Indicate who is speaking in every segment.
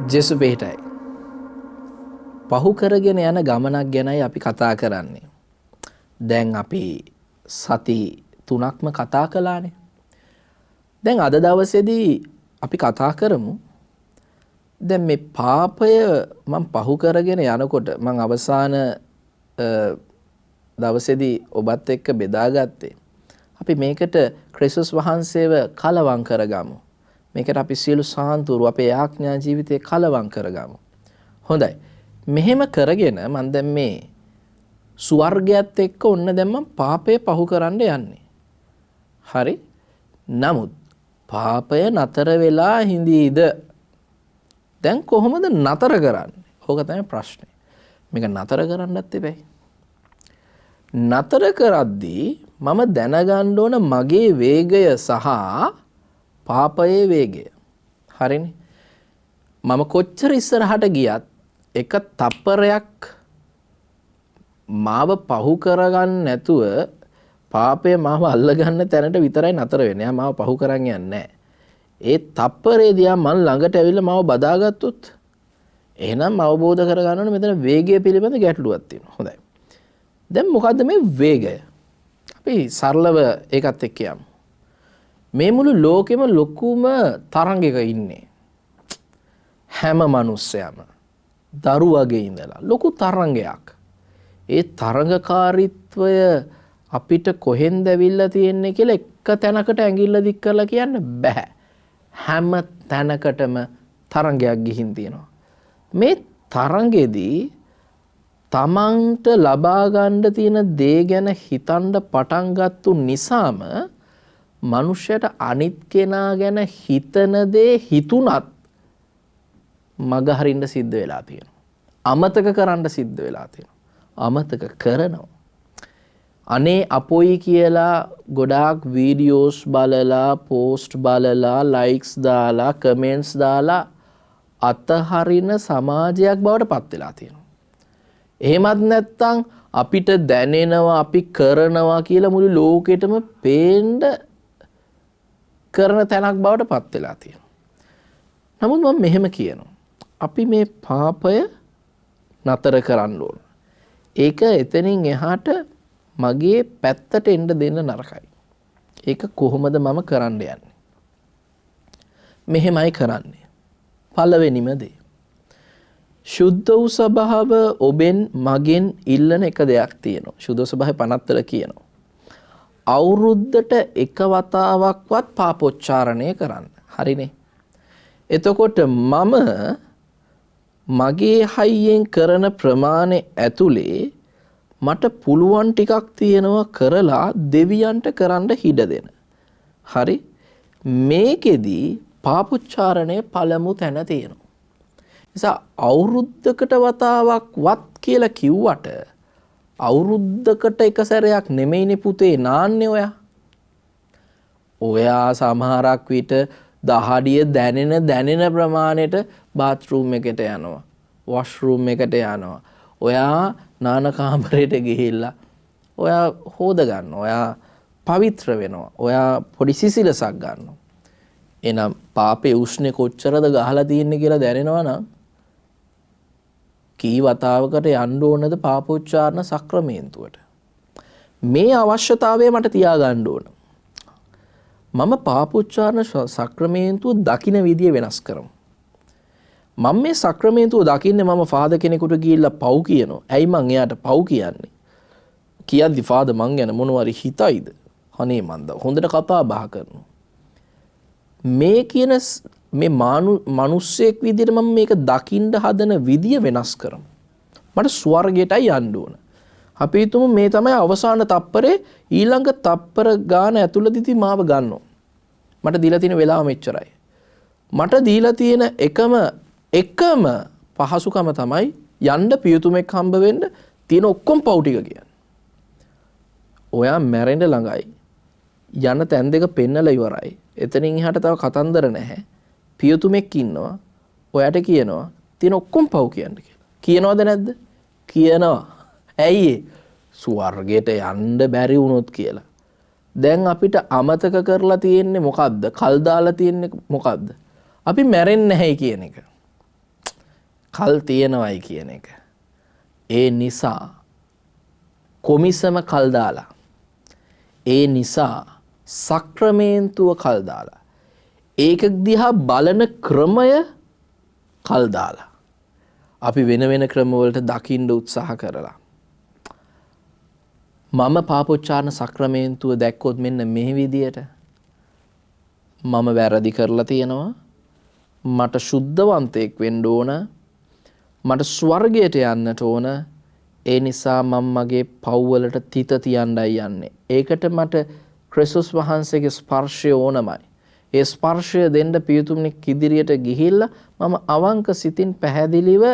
Speaker 1: ජෙසු පිටයි. පහු කරගෙන යන ගමනක් ගැනයි අපි කතා කරන්නේ. දැන් අපි සති 3ක්ම කතා කළානේ. දැන් අද දවසේදී අපි කතා කරමු. දැන් මේ පාපය මම පහු කරගෙන යනකොට මම අවසාන දවසේදී ඔබත් එක්ක බෙදාගත්තේ. අපි මේකට ක්‍රිස්තුස් වහන්සේව කලවම් කරගමු. මේකට අපි සියලු සාන්තුරු අපේ ආඥා ජීවිතේ කලවම් කරගමු. හොඳයි. මෙහෙම කරගෙන මම දැන් මේ ස්වර්ගයත් එක්ක ඔන්න දැන් මම පාපය පහු කරන්න යන්නේ. හරි? නමුත් පාපය නතර වෙලා හිඳීද? දැන් කොහොමද නතර කරන්නේ? ඕක තමයි ප්‍රශ්නේ. මේක නතර කරන්නත් එපැයි. නතර කරද්දී මම දැනගන්න ඕන මගේ වේගය සහ පාපයේ වේගය. හරිනේ? මම කොච්චර ඉස්සරහට ගියත් එක තප්පරයක් මාව පහු කරගන්න නැතුව පාපය මාව අල්ලගන්න තැනට විතරයි නතර වෙන්නේ. යා මාව පහු කරන් යන්නේ නැහැ. ඒ තප්පරේදී මන් ළඟට ඇවිල්ලා මාව බදාගත්තොත් එහෙනම් අවබෝධ කරගන්න ඕනේ මෙතන වේගය පිළිබඳ ගැටලුවක් තියෙනවා. හොඳයි. දැන් මොකද්ද මේ වේගය? අපි සරලව ඒකත් එක්ක යමු. මේ මුළු ලෝකෙම ලොකුම තරංගයක ඉන්නේ. හැම මිනිස්සයම දරුවගේ ඉඳලා ලොකු තරංගයක්. ඒ තරංගකාරීත්වය අපිට කොහෙන්ද ඇවිල්ලා තියෙන්නේ කියලා එක තැනකට ඇඟිල්ල දික් කරලා කියන්න බෑ. හැම තැනකටම තරංගයක් ගිහින් තියෙනවා. මේ තරංගෙදී තමන්ට ලබා ගන්න තියෙන දේ ගැන හිතන්න පටන් ගත්තු නිසාම මනුෂ්‍යයට අනිත් කෙනා ගැන හිතන දේ හිතුණත් මග හරින්න සිද්ධ වෙලා තියෙනවා. අමතක කරන්න සිද්ධ වෙලා තියෙනවා. අමතක කරනවා. අනේ අපොයි කියලා ගොඩාක් වීඩියෝස් බලලා, පෝස්ට් බලලා, ලයික්ස් දාලා, කමෙන්ට්ස් දාලා අතහරින සමාජයක් බවට පත් වෙලා තියෙනවා. එහෙමත් නැත්නම් අපිට දැනෙනවා අපි කරනවා කියලා මුළු ලෝකෙටම පේන්න කරන තැනක් බවට පත් වෙලා තියෙනවා. නමුත් මම මෙහෙම කියනවා. අපි මේ පාපය නතර කරන්න ඕන. ඒක එතනින් එහාට මගේ පැත්තට එන්න දෙන්න නරකයි. ඒක කොහොමද මම කරන්න යන්නේ? මෙහෙමයි කරන්නේ. පළවෙනිම දේ. සුද්ධ වූ ස්වභාව ඔබෙන් මගෙන් ඉල්ලන එක දෙයක් තියෙනවා. සුද්ධ ස්වභාවය 50 කියනවා. අවුරුද්දට එක වතාවක්වත් පාපොච්චාරණය කරන්න. හරිනේ. එතකොට මම මගේ හයියෙන් කරන ප්‍රමාණය ඇතුලේ මට පුළුවන් ටිකක් තියෙනවා කරලා දෙවියන්ට කරන්න හිඩ දෙන. හරි? මේකෙදි පාපොච්චාරණය පළමු තැන තියෙනවා. නිසා අවුරුද්දකට වතාවක් වත් කියලා කිව්වට අවුරුද්දකට එක සැරයක් නෙමෙයිනේ පුතේ නාන්නේ ඔයා. ඔයා සමහරක් විට දහඩිය දැනෙන ප්‍රමාණයට බාත්රූම් එකට යනවා. වොෂ්රූම් එකට යනවා. ඔයා නාන කාමරයට ගිහිල්ලා ඔයා හොද ගන්නවා. ඔයා පවිත්‍ර වෙනවා. ඔයා පොඩි සිසිලසක් ගන්නවා. එහෙනම් පාපේ උෂ්ණේ කොච්චරද ගහලා තියෙන්නේ කියලා දැනෙනවා නම් කී වතාවකට යන්න ඕනද පාපෝච්චාරණ සක්‍රමේන්තුවට? මේ අවශ්‍යතාවය මට තියාගන්න ඕන. මම පාපෝච්චාරණ සක්‍රමේන්තුව දකින්න විදිය වෙනස් කරමු. මම මේ සක්‍රමේන්තුව දකින්නේ මම ෆාදර් කෙනෙකුට ගිහිල්ලා පව් කියනවා. ඇයි මං එයාට පව් කියන්නේ? කියද්දි ෆාදර් මං ගැන මොනවාරි හිතයිද? අනේ මන්ද හොඳට කතා බහ කරනවා. මේ කියන මේ මිනිස්සෙක් විදිහට මම මේක දකින්න හදන විදිය වෙනස් කරමු. මට ස්වර්ගයටයි යන්න ඕන. අපි හිතමු මේ තමයි අවසාන තප්පරේ ඊළඟ තප්පර ගාන ඇතුළතදී මාව ගන්නවා. මට දීලා තියෙන වෙලාව මෙච්චරයි. මට දීලා තියෙන එකම පහසුකම තමයි යන්න පියුතුමෙක් හම්බ වෙන්න තියෙන ඔක්කොම පව් ටික කියන්නේ. ඔයා මැරෙන්න ළඟයි. යන තැන් දෙක පෙන්නලා ඉවරයි. එතනින් එහාට තව කතන්දර නැහැ. පියතුමෙක් ඉන්නවා. ඔයාට කියනවා තියෙන ඔක්කොම පව් කියන්න කියලා. කියනවද නැද්ද? කියනවා. ඇයි ස්වර්ගයට යන්න බැරි වුණොත් කියලා. දැන් අපිට අමතක කරලා තියෙන්නේ මොකද්ද? කල් දාලා තියෙන්නේ මොකද්ද? අපි මැරෙන්නේ නැහැ කියන එක. කල් තියෙනවයි කියන එක. ඒ නිසා කොමිසම කල් දාලා, ඒ නිසා සක්‍රමේන්තුව කල් දාලා, ඒක දිහා බලන ක්‍රමය කල් දාලා, අපි වෙන වෙන ක්‍රමවලට දකින්න උත්සාහ කරලා මම පාපොච්චාරණ සක්‍රමේන්තුව දැක්කොත් මෙන්න මේ විදියට මම වැරදි කරලා තියෙනවා, මට ශුද්ධවන්තයෙක් වෙන්න ඕන, මට ස්වර්ගයට යන්නට ඕන, ඒ නිසා මම මගේ පව්වලට තිත තියන්නයි යන්නේ. ඒකට මට ක්‍රිස්තුස් වහන්සේගේ ස්පර්ශය ඕනමයි. ඒ ස්පර්ශය දෙන්න පියතුමෙක් ඉදිරියට ගිහිල්ලා මම අවංක සිතින් පැහැදිලිව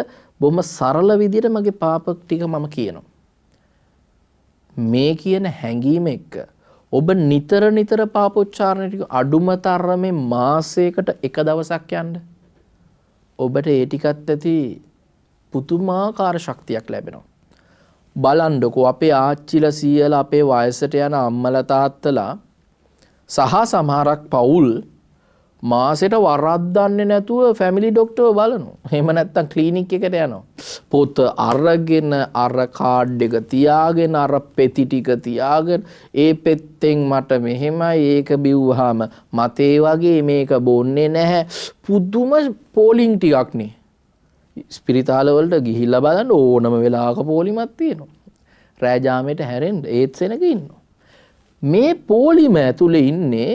Speaker 1: බොහොම සරල විදියට මගේ පාප ටික මම කියනවා. මේ කියන හැඟීම එක්ක ඔබ නිතර නිතර පාපොච්චාරණ ටික අඩුම තරමේ මාසයකට එක දවසක් යන්න. ඔබට ඒ ටිකත් ඇති පුදුමාකාර ශක්තියක් ලැබෙනවා. බලන්නකෝ අපේ ආච්චිලා සීයලා අපේ වයසට යන අම්මලා තාත්තලා සහ සමහරක් පවුල් මාසෙට වරද්දන්නේ නැතුව ෆැමිලි ඩොක්ටර් බලනවා. එහෙම නැත්නම් ක්ලිනික් එකට යනවා. පොත අරගෙන අර කාඩ් එක තියාගෙන අර පෙති ටික තියාගෙන ඒ පෙත්තෙන් මට මෙහෙමයි ඒක බිව්වහම මතේ වගේ මේක බොන්නේ නැහැ. පුදුම පෝලිං ටිකක් නේ. ස්පිරිතාල වලට ගිහිල්ලා බලන්න ඕනම වෙලාවක පොලිමක් තියෙනවා. රෑ ජාමයට හැරෙන්න ඒත් සෙනග ඉන්නවා. මේ පොලිම ඇතුලේ ඉන්නේ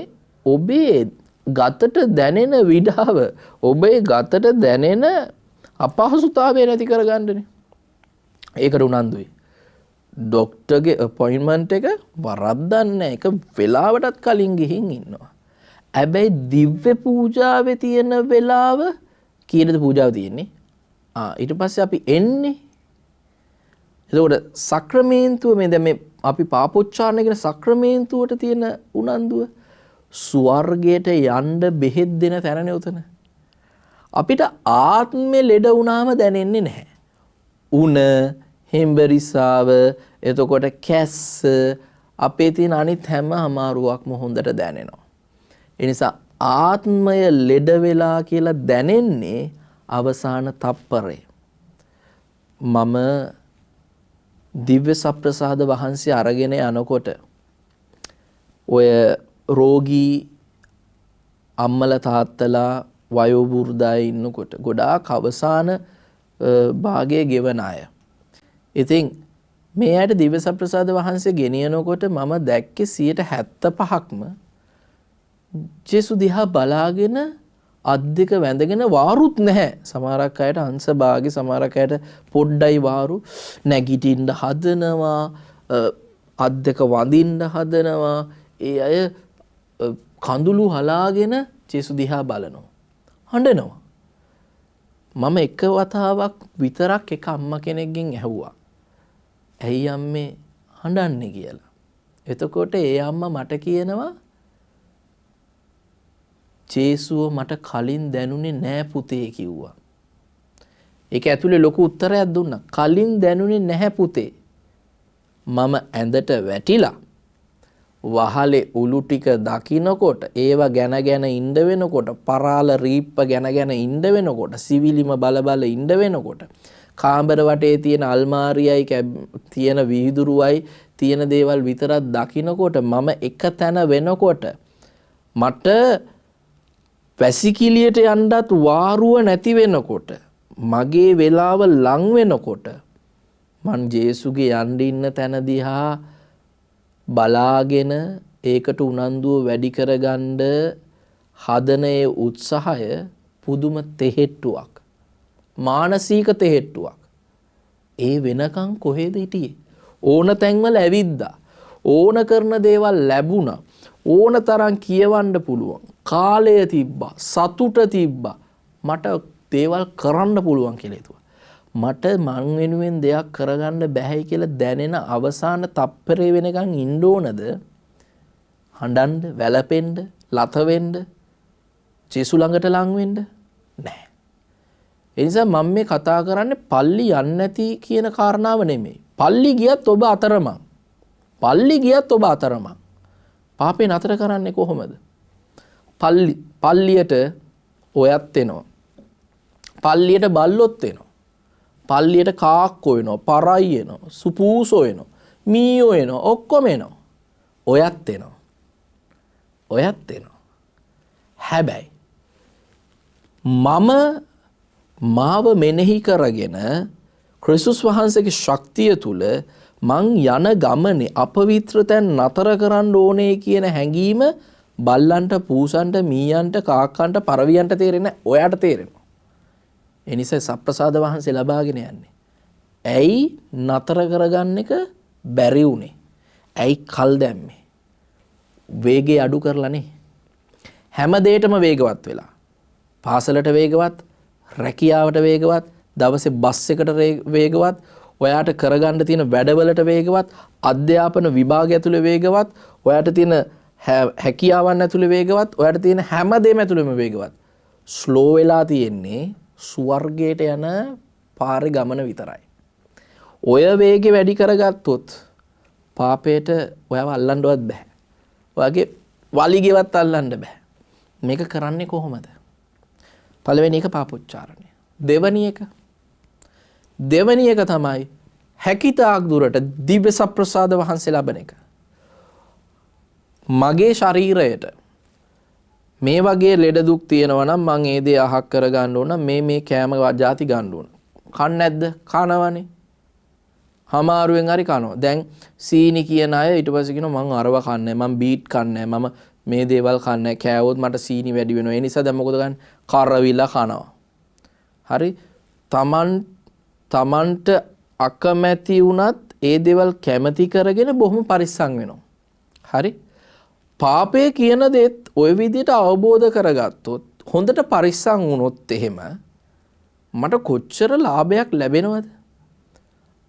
Speaker 1: ඔබේ ගතට දැනෙන විඩාව, ඔබේ ගතට දැනෙන අපහසුතාවය නැති කරගන්නනේ. ඒකට උනන්දුයි. ડોක්ටර්ගේ අපොයින්ට්මන්ට් එක වරද්දන්නේ එක වෙලාවටත් කලින් ගිහින් ඉන්නවා. හැබැයි දිව්‍ය පූජාවේ තියෙන වෙලාව කීයද පූජාව තියෙන්නේ? ඊට පස්සේ අපි එන්නේ. එතකොට සක්‍රමේන්තුව මේ දැන් මේ අපි පාපොච්චාරණය කියන සක්‍රමේන්තුවට තියෙන උනන්දුව ස්වර්ගයට යන්න බෙහෙත් දෙන තැනනේ උතන. අපිට ආත්මේ ලෙඩ වුණාම දැනෙන්නේ නැහැ. උණ, හෙම්බරිසාව, එතකොට කැස්ස, අපේ තියෙන අනිත් හැම අමාරුවක්ම හොඳට දැනෙනවා. ඒ නිසා ආත්මය ලෙඩ වෙලා කියලා දැනෙන්නේ අවසාන තප්පරේ. මම දිව්‍ය සප්‍රසාද වහන්සේ අරගෙන යනකොට ඔය රෝගී අම්මලා තාත්තලා වයෝ වෘද්ධයි ඉන්නකොට ගොඩාක් අවසාන භාගයේ ගෙවන අය. ඉතින් මේ ඇයට දිව්‍ය සප්‍රසාද වහන්සේ ගෙනියනකොට මම දැක්කේ 75%ක්ම ජේසු දිහා බලාගෙන අත් දෙක වැඳගෙන වාරුත් නැහැ. සමහරක් අයට අංශ භාගේ, සමහරක් අයට පොඩ්ඩයි වාරු, නැගිටින්න හදනවා, අත් දෙක වඳින්න හදනවා. ඒ අය කඳුළු හලාගෙන ජේසු දිහා බලනවා, හඬනවා. මම එක වතාවක් විතරක් එක අම්මා කෙනෙක්ගෙන් ඇහුවා, ඇයි අම්මේ හඬන්නේ කියලා. එතකොට ඒ අම්මා මට කියනවා, ජේසුව මට කලින් දැනුනේ නෑ පුතේ කිව්වා. ඒක ඇතුලේ ලොකු උත්තරයක් දුන්නා. කලින් දැනුනේ නැහැ පුතේ. මම ඇඳට වැටිලා වහලේ උළු ටික දකින්නකොට, ඒව ගැන ඉන්න වෙනකොට, පරාල රීප්ප ගැන ඉන්න වෙනකොට, සිවිලිම බල ඉන්න වෙනකොට, කාමර වටේ තියෙන අල්මාරියයි තියෙන වීදුරුවයි තියෙන දේවල් විතරක් දකින්නකොට, මම එක තැන වෙනකොට මට වැසිකිළියට යන්නත් වාරුව නැති වෙනකොට, මගේ වෙලාව ලං වෙනකොට, මං ජේසුගේ යන්න ඉන්න තැන දිහා බලාගෙන ඒකට උනන්දුව වැඩි කරගන්න හදන ඒ උත්සාහය පුදුම තෙහෙට්ටුවක්, මානසික තෙහෙට්ටුවක්. ඒ වෙනකන් කොහෙද හිටියේ? ඕන තැන්වල ඇවිද්දා, ඕන කරන දේවල් ලැබුණා, ඕන තරම් කියවන්න පුළුවන්, කාලය තිබ්බා, සතුට තිබ්බා, මට දේවල් කරන්න පුළුවන් කියලා හිතුවා. මට මං වෙනුවෙන් දෙයක් කරගන්න බැහැයි කියලා දැනෙන අවසාන තප්පරේ වෙනකන් ඉන්න ඕනද? හඬන්න, වැළපෙන්න, ලත වෙන්න, ජේසු ළඟට ලං වෙන්න? නැහැ. ඒ නිසා මම මේ කතා කරන්නේ පල්ලි යන්නේ නැති කියන කාරණාව නෙමෙයි. පල්ලි ගියත් ඔබ අතරමං. පල්ලි ගියත් ඔබ අතරමං. පාපේ නතර කරන්නේ කොහොමද? පල්ලියට ඔයත් එනවා. පල්ලියට බල්ලොත් එනවා. පල්ලියට කාක්කෝ එනවා, පරයි එනවා, සුපූසෝ එනවා, මීයෝ එනවා, ඔක්කොම එනවා. ඔයත් එනවා. ඔයත් එනවා. හැබැයි මම මාව මෙනෙහි කරගෙන ක්‍රිස්තුස් වහන්සේගේ ශක්තිය තුල මං යන ගමනේ අපවිත්‍රතෙන් නතර කරන්න ඕනේ කියන හැඟීම බල්ලන්ට, පූසන්ට, මීයන්ට, කාක්කන්ට, පරවියන්ට තේරෙන්නේ නැහැ. ඔයාට තේරෙනවා. ඒ නිසා සප්‍රසාද වහන්සේ ලබාගෙන යන්නේ. ඇයි නතර කරගන්න එක බැරි වුනේ? ඇයි කල් දැම්මේ? වේගය අඩු කරලානේ. හැම දෙයකටම වේගවත් වෙලා. පාසලට වේගවත්, රැකියාවට වේගවත්, දවසේ බස් එකට වේගවත්, ඔයාට කරගන්න තියෙන වැඩවලට වේගවත්, අධ්‍යාපන විභාගය ඇතුලේ වේගවත්, ඔයාට තියෙන හැකියාවන් ඇතුලේ වේගවත්, ඔයාට තියෙන හැම දෙයක්ම ඇතුලේම වේගවත්. ස්ලෝ වෙලා තියෙන්නේ ස්වර්ගයට යන පාරේ ගමන විතරයි. ඔය වේගෙ වැඩි කරගත්තොත් පාපයට ඔයාව අල්ලන්නවත් බෑ. ඔයාගේ වලිගෙවත් අල්ලන්න බෑ. මේක කරන්නේ කොහොමද? පළවෙනි එක පාපොච්චාරණය. දෙවැනි එක තමයි හැකිතාක් දුරට දිව්‍ය සප්‍රසාද වහන්සේ ලබන එක. මගේ ශරීරයට මේ වගේ ලෙඩ දුක් තියෙනවා නම් මං ඒ දේ අහක් කර ගන්න ඕන, මේ කෑම જાති ගන්න ඕන. කන්නේ නැද්ද? කනවනේ. හමාරුවෙන් හරි කනවා. දැන් සීනි කියන අය ඊට පස්සේ කියනවා මං අරව කන්නේ නැහැ, මං බීට් කන්නේ නැහැ, මම මේ දේවල් කන්නේ නැහැ, කෑවොත් මට සීනි වැඩි වෙනවා. ඒ නිසා දැන් මොකද ගන්න? කරවිලා කනවා. හරි. තමන්ට අකමැති වුණත් ඒ දේවල් කැමති කරගෙන බොහොම පරිස්සම් වෙනවා. හරි. පාපය කියන දේත් ওই විදිහට අවබෝධ කරගත්තොත්, හොඳට පරිස්සම් වුණොත් එහෙම මට කොච්චර ලාභයක් ලැබෙනවද?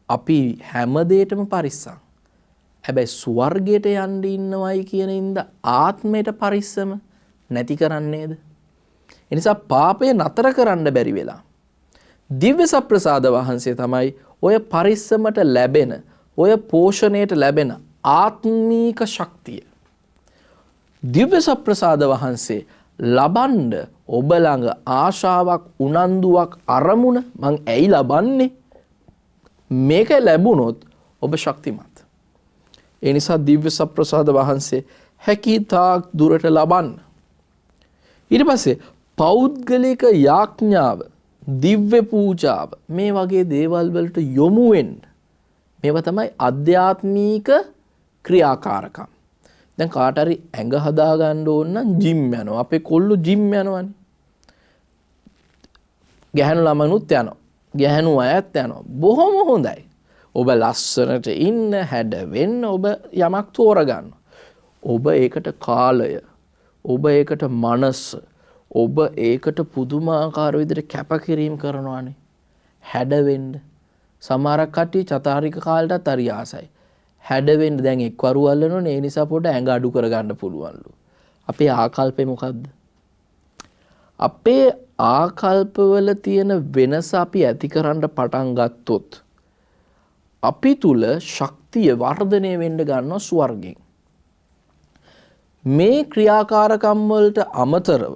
Speaker 1: අපි හැම දෙයකටම පරිස්සම්. හැබැයි ස්වර්ගයට යන්න ඉන්නවයි කියන ඉඳ ආත්මයට පරිස්සම නැති කරන්නේද? ඒ නිසා පාපය නතර කරන්න බැරි වෙලා දිව්‍ය සප්‍රසාද වහන්සේ තමයි ඔය පරිස්සමට ලැබෙන, ඔය පෝෂණයට ලැබෙන ආත්මීක ශක්තිය. දිව්‍ය සප්‍රසාද වහන්සේ ලබන්න ඔබ ළඟ ආශාවක්, උනන්දුවක්, අරමුණ, මං ඇයි ලබන්නේ? මේක ලැබුණොත් ඔබ ශක්තිමත්. ඒ නිසා දිව්‍ය සප්‍රසාද වහන්සේ හැකිතාක් දුරට ලබන්න. ඊට පස්සේ පෞද්ගලික යාඥාව, දිව්‍ය පූජාව, මේ වගේ දේවල් වලට යොමු වෙන්න. මේවා තමයි අධ්‍යාත්මික ක්‍රියාකාරකම්. දැන් කාට හරි ඇඟ හදා ගන්න ඕන නම් ජිම් යනවා. අපේ කොල්ලෝ ජිම් යනවානේ. ගැහණු ළමනුත් යනවා. ගැහණු අයත් යනවා. බොහොම හොඳයි. ඔබ ලස්සනට ඉන්න, හැඩ වෙන්න ඔබ යමක් තෝරගන්න. ඔබ ඒකට කාලය, ඔබ ඒකට මනස, ඔබ ඒකට පුදුමාකාර විදිහට කැපකිරීම කරනවානේ. හැඩ වෙන්න. සමහරක් කට්ටිය චතාරික කාලයටත් හරි ආසයි. හැඩ වෙන්න දැන් එක්වරු අල්ලනෝනේ. ඒ නිසා පොඩ ඇඟ අඩු කරගන්න පුළුවන්ලු. අපේ ආකල්පය මොකද්ද? අපේ ආකල්පවල තියෙන වෙනස අපි ඇති කරන්න පටන් ගත්තොත් අපි තුල ශක්තිය වර්ධනය වෙන්න ගන්නවා ස්වර්ගයෙන්. මේ ක්‍රියාකාරකම් වලට අමතරව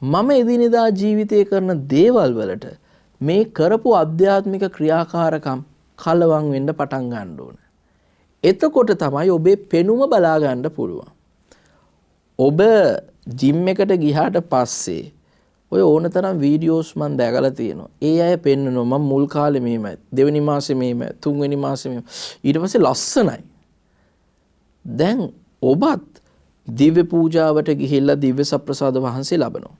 Speaker 1: මම එදිනෙදා ජීවිතයේ කරන දේවල් වලට මේ කරපු ආධ්‍යාත්මික ක්‍රියාකාරකම් කලවම් වෙන්න පටන් ගන්න ඕන. එතකොට තමයි ඔබේ පෙනුම බලා ගන්න පුළුවන්. ඔබ ජිම් එකට ගියාට පස්සේ ඔය ඕනතරම් වීඩියෝස් මම දැකලා තියෙනවා. ඒ අය පෙන්නනවා මම මුල් කාලේ මෙහෙමයි, දෙවෙනි මාසේ මෙහෙමයි, තුන්වෙනි මාසේ මෙහෙමයි. ඊට පස්සේ ලස්සනයි. දැන් ඔබත් දිව්‍ය පූජාවට ගිහිල්ලා දිව්‍ය සප්‍රසාද වහන්සේ ලබනවා.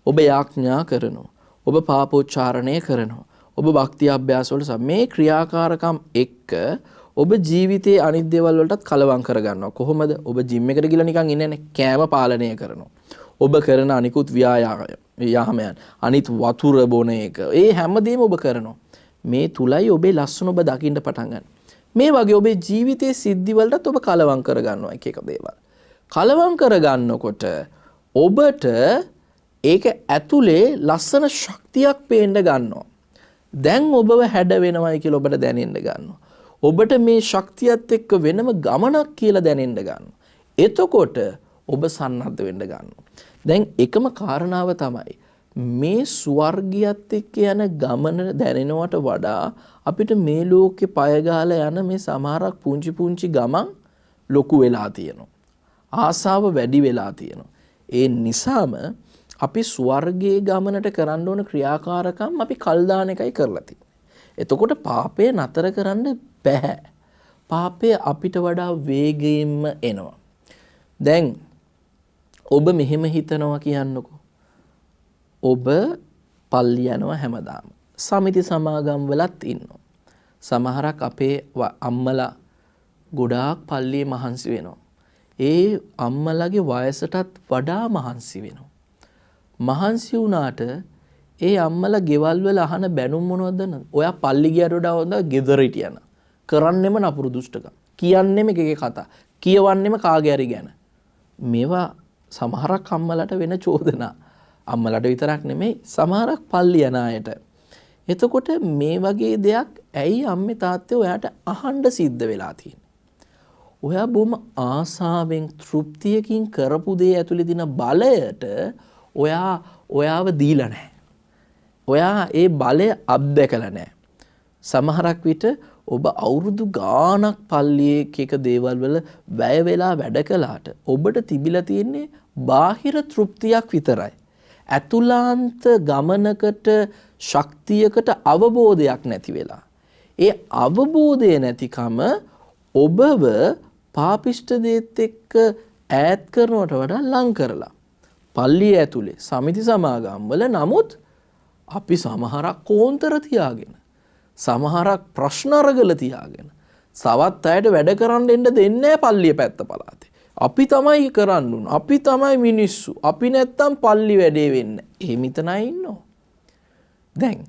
Speaker 1: ඔබ යාඥා කරනවා. ඔබ පාපෝච්චාරණය කරනවා. ඔබ භක්තිය අභ්‍යාස වලට මේ ක්‍රියාකාරකම් එක්ක ඔබ ජීවිතයේ අනිත් දේවල් වලටත් කලවම් කරගන්නවා. කොහොමද? ඔබ ජිම් එකට ගිහලා නිකන් ඉන්නේ නැහැ. කෑම පාලනය කරනවා. ඔබ කරන අනිකුත් ව්‍යායාමයන්, අනිත් වතුර බොන එක, ඒ හැමදේම ඔබ කරනවා. මේ තුලයි ඔබේ ලස්සන ඔබ දකින්න පටන් ගන්න. මේ වගේ ඔබේ ජීවිතයේ සිද්ධි වලටත් ඔබ කලවම් කරගන්නවා එක එක දේවල්. කලවම් කරගන්නකොට ඔබට ඒක ඇතුලේ ලස්සන ශක්තියක් පේන්න ගන්නවා. දැන් ඔබව හැඩ වෙනවයි කියලා ඔබට දැනෙන්න ගන්නවා. ඔබට මේ ශක්තියත් එක්ක වෙනම ගමනක් කියලා දැනෙන්න ගන්නවා. එතකොට ඔබ සන්නද්ධ වෙන්න ගන්නවා. දැන් එකම කාරණාව තමයි මේ ස්වර්ගයත් එක්ක යන ගමන දැනෙනවට වඩා අපිට මේ ලෝකේ පය ගහලා යන මේ සමහරක් පුංචි පුංචි ගමන් ලොකු වෙලා තියෙනවා. ආසාව වැඩි වෙලා තියෙනවා. ඒ නිසාම අපි ස්වර්ගයේ ගමනට කරන්න ඕන ක්‍රියාකාරකම් අපි කල් දාන එකයි කරලා තියෙන්නේ. එතකොට පාපය නතර කරන්න බෑ. පාපය අපිට වඩා වේගයෙන්ම එනවා. දැන් ඔබ මෙහෙම හිතනවා කියන්නකෝ. ඔබ පල්ලි යනවා හැමදාම. සමිති සමාගම් වලත් ඉන්නවා. සමහරක් අපේ අම්මලා ගොඩාක් පල්ලියේ මහන්සි වෙනවා. ඒ අම්මලාගේ වයසටත් වඩා මහන්සි වෙනවා. මහන්සි වුණාට ඒ අම්මලා ගෙවල් වල අහන බැනුම් මොනවද දන්නවද? ඔයා පල්ලි ගියට වඩා හොඳ ගෙදර හිටියන. කරන්නෙම නපුරු දුෂ්ටකම්. කියන්නෙම එකේ කතා. කියවන්නෙම කාගේ හරි ගැන. මේවා සමහරක් අම්මලාට වෙන චෝදනා. අම්මලාට විතරක් නෙමෙයි සමහරක් පල්ලි යන අයට. එතකොට මේ වගේ දෙයක් ඇයි අම්මේ තාත්තේ ඔයාට අහන්න සිද්ධ වෙලා තියෙන්නේ? ඔයා බොහොම ආසාවෙන් තෘප්තියකින් කරපු දේ ඇතුලේ දින බලයට ඔයාව දීලා නැහැ. ඔයා ඒ බලය අත්දැකලා නැහැ. සමහරක් විට ඔබ අවුරුදු ගාණක් පල්ලියේ එක දේවල් වල වැය වෙලා වැඩ කළාට ඔබට තිබිලා තියෙන්නේ බාහිර තෘප්තියක් විතරයි. ඇතුළාන්ත ගමනකට ශක්තියකට අවබෝධයක් නැති වෙලා. ඒ අවබෝධය නැතිකම ඔබව පාපිෂ්ඨ දේත් එක්ක ඈත් කරනවට වඩා ලං කරලා. පල්ලිය ඇතුලේ සමිති සමාගම් වල නමුත් අපි සමහරක් කෝන්තර තියාගෙන සමහරක් ප්‍රශ්න අරගල තියාගෙන සවත් අයට වැඩ කරන්න එන්න දෙන්නේ නැහැ පල්ලිය පැත්ත පළාතේ. අපි තමයි කරන්න උන. අපි තමයි මිනිස්සු. අපි නැත්තම් පල්ලි වැඩේ වෙන්නේ. එහෙම හිතන අය ඉන්නවා. දැන්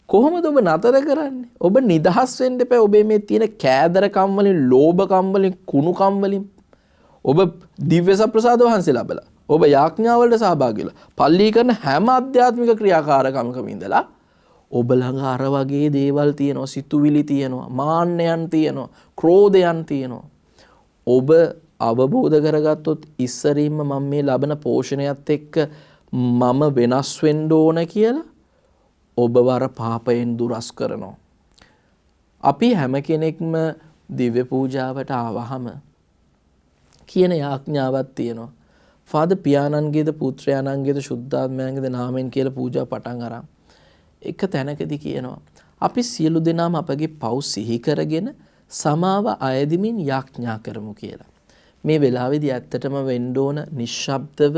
Speaker 1: කොහොමද ඔබ නතර කරන්නේ? ඔබ නිදහස් වෙන්න එපා. ඔබේ මේ තියෙන කෑදරකම් වලින්, ලෝභකම් වලින්, කුණුකම් වලින්. ඔබ දිව්‍ය සප්‍රසාද වහන්සේ ලැබලා. ඔබ යාඥා වලට සහභාගී වෙලා. පල්ලි කරන හැම ආධ්‍යාත්මික ක්‍රියාකාරකමකම ඉඳලා ඔබ ළඟ අර වගේ දේවල් තියෙනවා, සිතුවිලි තියෙනවා, මාන්නයන් තියෙනවා, ක්‍රෝධයන් තියෙනවා. ඔබ අවබෝධ කරගත්තොත් ඉස්සරින්ම මම මේ ලබන පෝෂණයත් එක්ක මම වෙනස් වෙන්න ඕන කියලා ඔබ වර පාපයෙන් දුරස් කරනවා. අපි හැම කෙනෙක්ම දිව්‍ය පූජාවට ආවහම කියන යාඥාවක් තියෙනවා. ෆාදර් පියාණන්ගේද පුත්‍රයාණන්ගේද සුද්ධාත්මයන්ගේද නාමයෙන් කියලා පූජා පටන් අරන් එක තැනකදී කියනවා අපි සියලු දෙනාම අපගේ පව් සිහි කරගෙන සමාව අයදිමින් යාඥා කරමු කියලා. මේ වෙලාවේදී ඇත්තටම වෙන්න ඕන නිශ්ශබ්දව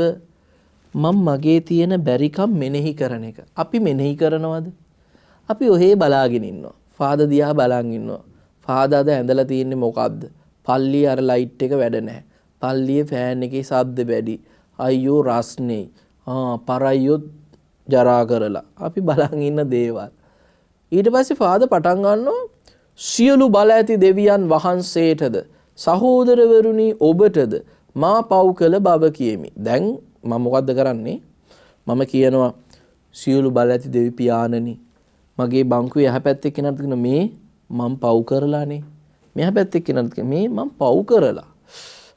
Speaker 1: මම මගේ තියෙන බැරිකම් මෙනෙහි කරන එක. අපි මෙනෙහි කරනවද? අපි ඔහේ බලාගෙන ඉන්නවා. ෆාදර් දිහා බලන් ඉන්නවා. ෆාදර් අද ඇඳලා තියෙන්නේ මොකද්ද? පල්ලියේ අර ලයිට් එක වැඩ නැහැ. පල්ලියේ ෆෑන් එකේ ශබ්ද වැඩි. අයියෝ රස්නේ. පරයියෝ ජරා කරලා. අපි බලන් ඉන්න දේවල්. ඊට පස්සේ ෆාදර් පටන් ගන්නවා සියලු බල ඇති දෙවියන් වහන්සේටද සහෝදරවරුනි ඔබටද මා පව් කළ බව කියමි. දැන් මම මොකද්ද කරන්නේ? මම කියනවා සියලු බල ඇති දෙවි පියාණනි මගේ බංකුවේ යහපැත්තේ කෙනාට කියන මේ මම පව් කරලානේ. මෙහා පැත්තේ කෙනාට කියන මේ මම පව් කරලා.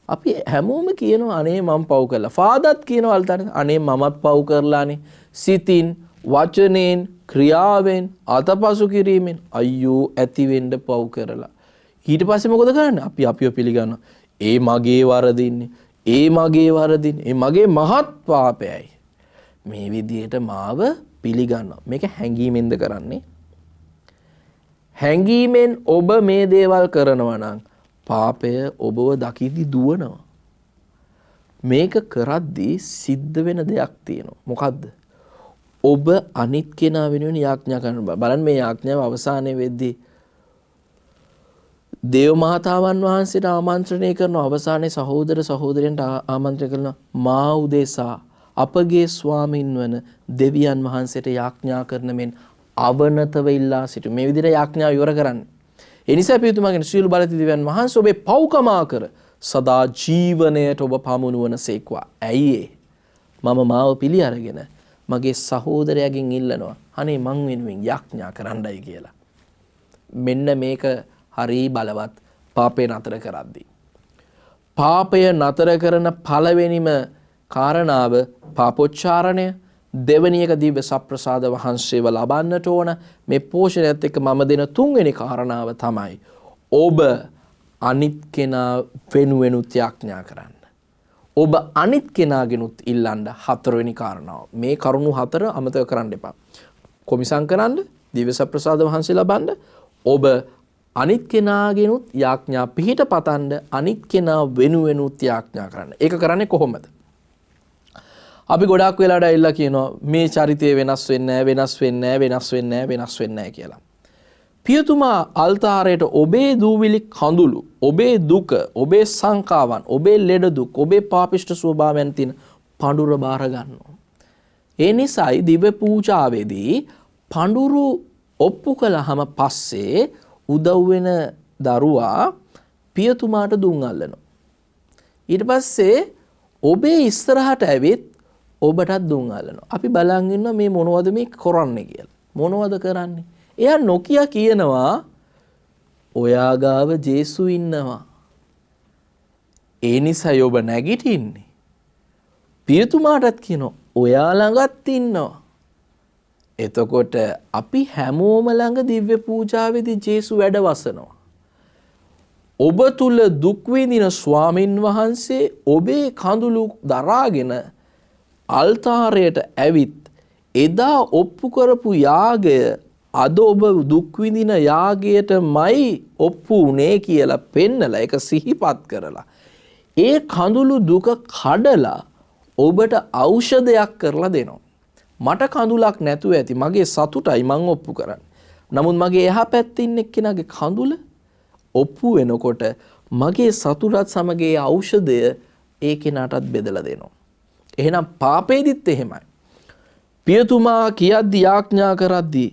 Speaker 1: අපි හැමෝම කියනවා අනේ මම පව් කළා. ෆාදර්ත් කියනවා අල්තරේ අනේ මමත් පව් කරලානේ. සිතින්, වචනෙන්, ක්‍රියාවෙන්, අතපසු කිරීමෙන් අයියෝ ඇති වෙන්න පව් කරලා. ඊට පස්සේ මොකද කරන්නේ? අපි අපිව පිළිගන්නවා. ඒ මගේ වරදින්නේ. ඒ මගේ වරදින්නේ. ඒ මගේ මහත් පාපයයි. මේ විදිහට මාව පිළිගන්නවා. මේක හැඟීමෙන්ද කරන්නේ? හැඟීමෙන් ඔබ මේ දේවල් කරනවා නම් පාපය ඔබව දකිද්දි දුවනවා. මේක කරද්දී සිද්ධ වෙන දෙයක් තියෙනවා. මොකද්ද? ඔබ අනිත් කෙනා වෙනුවෙන් යාඥා කරනවා. බලන්න මේ යාඥාව අවසානයේ වෙද්දී දේව මහතාවන් වහන්සේට ආමන්ත්‍රණය කරන අවසානයේ සහෝදර සහෝදරයන්ට ආමන්ත්‍රණය කරන මා උදෙසා අපගේ ස්වාමින් වන දෙවියන් වහන්සේට යාඥා කරන මෙන් අවනතව ඉල්ලා සිටු. මේ විදිහට යාඥාව ඉවර කරන්නේ. ඒ නිසා අපි උතුමාගෙන සියලු බලති දෙවියන් වහන්සේ ඔබේ පව්කමා කර සදා ජීවනයට ඔබ පමුණුවන සේක්වා. ඇයි මම මාව පිළි අරගෙන මගේ සහෝදරයාගෙන් ඉල්ලනවා අනේ මං වෙනුවෙන් යාඥා කරන්නයි කියලා. මෙන්න මේක හරි බලවත් පාපය නතර කරද්දී. පාපය නතර කරන පළවෙනිම කාරණාව පාපොච්චාරණය. දෙවැනි එක දිව්‍ය සප්‍රසාද වහන්සේව ලබන්නට ඕන. මේ පෝෂණයත් එක්ක මම දෙන තුන්වෙනි කාරණාව තමයි ඔබ අනිත් කෙනා වෙනුවෙනුත් යාඥා කරන්න. ඔබ අනිත් කෙනාගෙනුත් ඉල්ලන්න හතරවෙනි කාරණාව. මේ කරුණු හතර අමතක කරන්න එපා. කොමිසම් කරන්න, දිව්‍ය සප්‍රසාද වහන්සේ ලබන්න, ඔබ අනිත් කෙනාගෙනුත් යාඥා පිහිට පතන්න, අනිත් කෙනා වෙනුවෙනුත් යාඥා කරන්න. ඒක කරන්නේ කොහොමද? අපි ගොඩාක් වෙලාවට ඇවිල්ලා කියනවා මේ චරිතය වෙනස් වෙන්නේ නැහැ කියලා. පියතුමා අල්තාරයට ඔබේ දූවිලි කඳුළු, ඔබේ දුක, ඔබේ සංකාවන්, ඔබේ ලෙඩ දුක්, ඔබේ පාපිෂ්ඨ ස්වභාවයන් තියෙන පඬුර බාර ගන්නවා. ඒ නිසායි දිව්‍ය පූජාවේදී පඬුරු ඔප්පු කළාම පස්සේ උදව් වෙන දරුවා පියතුමාට දුම් අල්ලනවා. ඊට පස්සේ ඔබේ ඉස්සරහට ඇවිත් ඔබටත් දුම් අල්ලනවා. අපි බලන් ඉන්නවා මේ මොනවද මේ කරන්නේ කියලා. මොනවද කරන්නේ? එයා නොකිය කියනවා ඔයා ගාව ජේසු ඉන්නවා. ඒ නිසායි ඔබ නැගිටින්නේ. පියතුමාටත් කියනවා ඔයා ළඟත් ඉන්නවා. එතකොට අපි හැමෝම ළඟ දිව්‍ය පූජාවේදී ජේසු වැඩ වසනවා. ඔබ තුල දුක් විඳින ස්වාමින් වහන්සේ ඔබේ කඳුළු දරාගෙන අල්තාරයට ඇවිත් එදා ඔප්පු කරපු යාගය අද ඔබ දුක් විඳින යාගයටමයි ඔප්පු උනේ කියලා පෙන්නලා ඒක සිහිපත් කරලා ඒ කඳුළු දුක කඩලා ඔබට ඖෂධයක් කරලා දෙනවා. මට කඳුලක් නැතුව ඇති මගේ සතුටයි මං ඔප්පු කරන්නේ. නමුත් මගේ එහා පැත්තේ ඉන්න එක්කෙනාගේ කඳුල ඔප්පු වෙනකොට මගේ සතුටත් සමග ඒ ඖෂධය ඒ කෙනාටත් බෙදලා දෙනවා. එහෙනම් පාපේදිත් එහෙමයි. පියතුමා කියද්දී යාඥා කරද්දී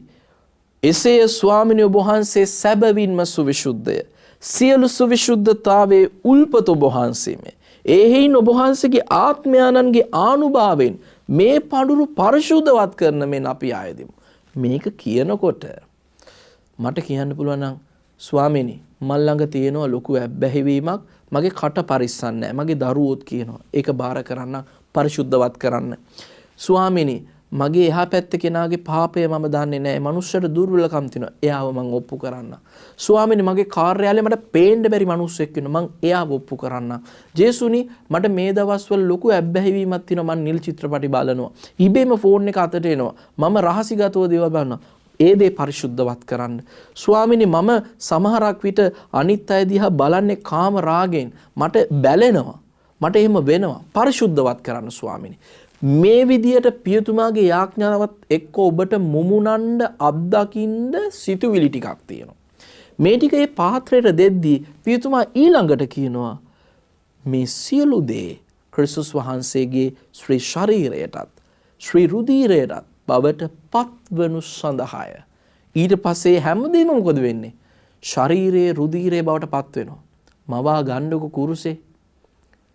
Speaker 1: එසේ ස්වාමිනී ඔබ වහන්සේ සැබවින්ම සුවිශුද්ධය. සියලු සුවිශුද්ධතාවයේ උල්පත ඔබ වහන්සේමය. එහෙයින් ඔබ වහන්සේගේ ආත්මයන්න්ගේ ආනුභාවයෙන් මේ පඬුරු පරිශුද්ධවත් කරන මෙන් අපි ආයෙදිමු. මේක කියනකොට මට කියන්න පුළුවන් නම් ස්වාමිනී මල් ළඟ තියෙනවා ලොකු ඇබ්බැහිවීමක් මගේ කට පරිස්සම් නැහැ. මගේ දරුවෝත් කියනවා ඒක බාර කරන්න පරිශුද්ධවත් කරන්න. ස්වාමිනී මගේ එහා පැත්තේ කෙනාගේ පාපය මම දන්නේ නැහැ. මනුස්සයට දුර්වලකම් තියෙනවා. එයාව මම ඔප්පු කරන්න. ස්වාමිනේ මගේ කාර්යාලයේ මට පේන්න බැරි මිනිස්සෙක් ඉන්නවා. මම එයාව ඔප්පු කරන්න. ජේසුනි මට මේ දවස්වල ලොකු ඇබ්බැහිවීමක් තියෙනවා. මම නිල් චිත්‍රපටි බලනවා. ඉබේම ෆෝන් එක අතට එනවා. මම රහසිගතව දේවල් බලනවා. ඒ දේ පරිශුද්ධවත් කරන්න. ස්වාමිනේ මම සමහරක් විට අනිත් අය දිහා බලන්නේ කාම රාගයෙන්. මට බැලෙනවා. මට එහෙම වෙනවා. පරිශුද්ධවත් කරන්න ස්වාමිනේ. මේ විදියට පියතුමාගේ යාඥාවත් එක්ක ඔබට මුමුණන්න අත්දකින්න සිතුවිලි ටිකක් තියෙනවා. මේ ටික ඒ පාත්‍රයට දෙද්දී පියතුමා ඊළඟට කියනවා මේ සියලු දේ ක්‍රිස්තුස් වහන්සේගේ ශ්‍රී ශරීරයටත් ශ්‍රී රුධිරයටත් බවට පත්වනු සඳහාය. ඊට පස්සේ හැමදේම මොකද වෙන්නේ? ශරීරයේ රුධිරයේ බවට පත් වෙනවා. මවා ගන්නකො කුරුසේ.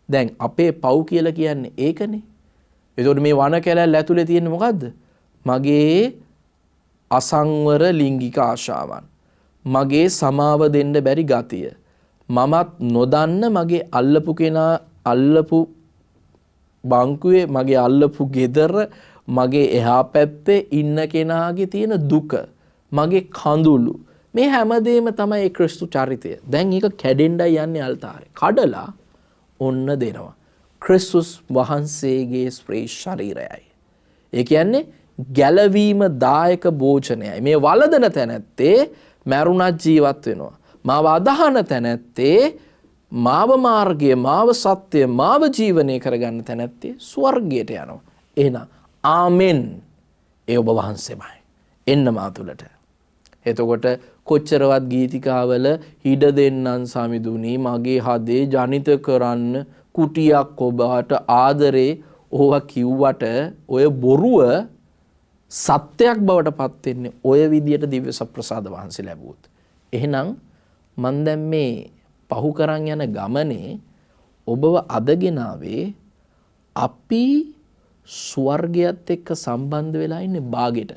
Speaker 1: දැන් අපේ පව් කියලා කියන්නේ ඒකනේ. එතකොට මේ වන කැලැල් ඇතුලේ තියෙන්නේ මොකද්ද? මගේ අසංවර ලිංගික ආශාවන්. මගේ සමාව දෙන්න බැරි ගතිය. මමත් නොදන්න මගේ අල්ලපු කෙනා අල්ලපු බංකුවේ මගේ අල්ලපු ගෙදර මගේ එහා පැත්තේ ඉන්න කෙනාගේ තියෙන දුක. මගේ කඳුළු. මේ හැමදේම තමයි ක්‍රිස්තු චරිතය. දැන් ඒක කැඩෙන්නයි යන්නේ අල්තාරේ. කඩලා ඔන්න දෙනවා. ක්‍රිස්තුස් වහන්සේගේ ශ්‍රී ශරීරයයි. ඒ කියන්නේ ගැලවීම දායක භෝජනයයි. මේ වළඳන තැනැත්තේ මරුණත් ජීවත් වෙනවා. මාව අදහන තැනැත්තේ මාව මාර්ගය, මාව සත්‍ය, මාව ජීවනය කරගන්න තැනැත්තේ ස්වර්ගයට යනවා. එහෙනම් ආමෙන්. ඒ ඔබ වහන්සේමයි. එන්න මා තුළට. එතකොට කොච්චරවත් ගීතිකාවල හිඩ දෙන්නන් සමිඳුනි මගේ හදේ ජනිත කරන්න කුටියක් ඔබට ආදරේ ඕවා කිව්වට ඔය බොරුව සත්‍යයක් බවට පත් වෙන්නේ ඔය විදියට දිව්‍ය සප්‍රසාද වහන්සේ ලැබුවොත්. එහෙනම් මන් දැන් මේ පහු කරන් යන ගමනේ ඔබව අදගෙන ආවේ අපි ස්වර්ගයත් එක්ක සම්බන්ධ වෙලා ඉන්නේ බාගෙට.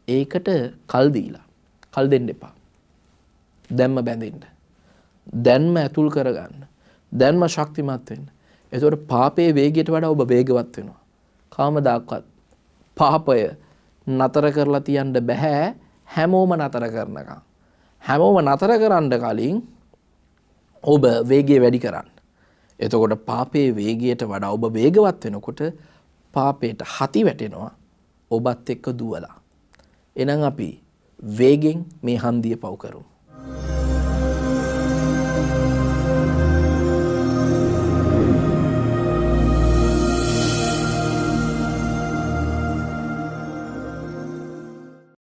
Speaker 1: ඒකට කල් දීලා. කල් දෙන්න එපා. දැන්ම බැඳෙන්න. දැන්ම ඇතුල් කරගන්න. දැන්ම ශක්තිමත් වෙන්න. එතකොට පාපයේ වේගයට වඩා ඔබ වේගවත් වෙනවා. කාමදායකවත් පාපය නතර කරලා තියන්න බෑ හැමෝම නතර කරනකම්. හැමෝම නතර කරන්න කලින් ඔබ වේගය වැඩි කරන්න. එතකොට පාපයේ වේගයට වඩා ඔබ වේගවත් වෙනකොට පාපයට හති වැටෙනවා ඔබත් එක්ක දුවලා. එහෙනම් අපි වේගෙන් මේ හන්දිය පව කරමු.